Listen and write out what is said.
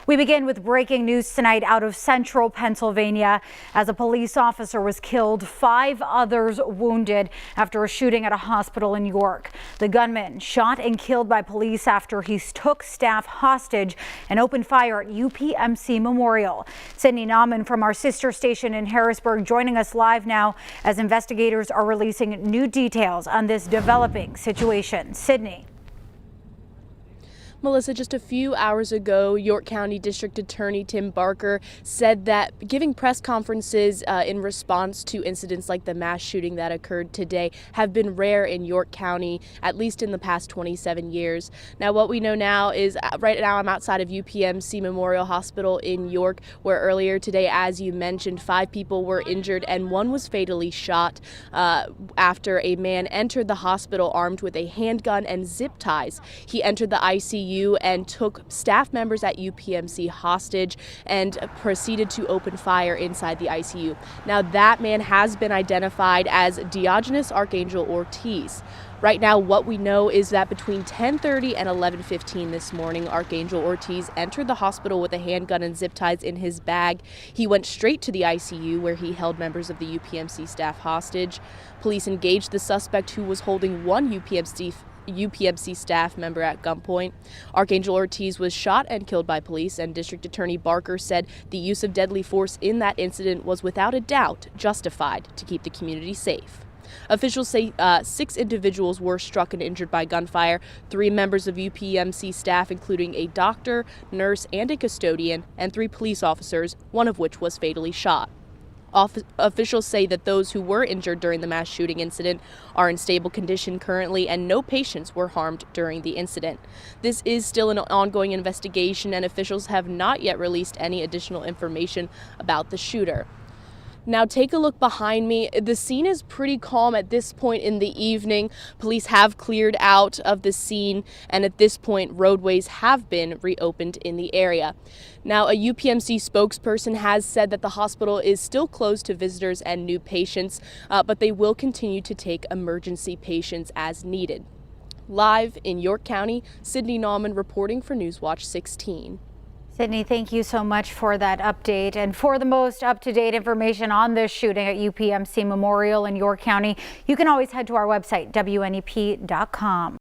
We begin with breaking news tonight out of central Pennsylvania as a police officer was killed, 5 others wounded after a shooting at a hospital in York. The gunman shot and killed by police after he took staff hostage and opened fire at UPMC Memorial. Sydney Nauman from our sister station in Harrisburg joining us live now as investigators are releasing new details on this developing situation. Sydney. Melissa, just a few hours ago, York County District Attorney Tim Barker said that giving press conferences in response to incidents like the mass shooting that occurred today have been rare in York County, at least in the past 27 years. Now, what we know now is right now I'm outside of UPMC Memorial Hospital in York, where earlier today, as you mentioned, 5 people were injured and 1 was fatally shot after a man entered the hospital armed with a handgun and zip ties. He entered the ICU and took staff members at UPMC hostage and proceeded to open fire inside the ICU. Now, that man has been identified as Diogenes Archangel Ortiz. Right now, what we know is that between 10:30 and 11:15 this morning, Archangel Ortiz entered the hospital with a handgun and zip ties in his bag. He went straight to the ICU where he held members of the UPMC staff hostage. Police engaged the suspect who was holding one UPMC staff member at gunpoint. Archangel Ortiz was shot and killed by police, and District Attorney Barker said the use of deadly force in that incident was without a doubt justified to keep the community safe. Officials say 6 individuals were struck and injured by gunfire. 3 members of UPMC staff, including a doctor, nurse, and a custodian, and 3 police officers, one of which was fatally shot. Officials say that those who were injured during the mass shooting incident are in stable condition currently, and no patients were harmed during the incident. This is still an ongoing investigation, and officials have not yet released any additional information about the shooter. Now, take a look behind me. The scene is pretty calm at this point in the evening. Police have cleared out of the scene, and at this point, roadways have been reopened in the area. Now, a UPMC spokesperson has said that the hospital is still closed to visitors and new patients, but they will continue to take emergency patients as needed. Live in York County, Sydney Nauman reporting for Newswatch 16. Sydney, thank you so much for that update. And for the most up-to-date information on this shooting at UPMC Memorial in York County, you can always head to our website, WNEP.com.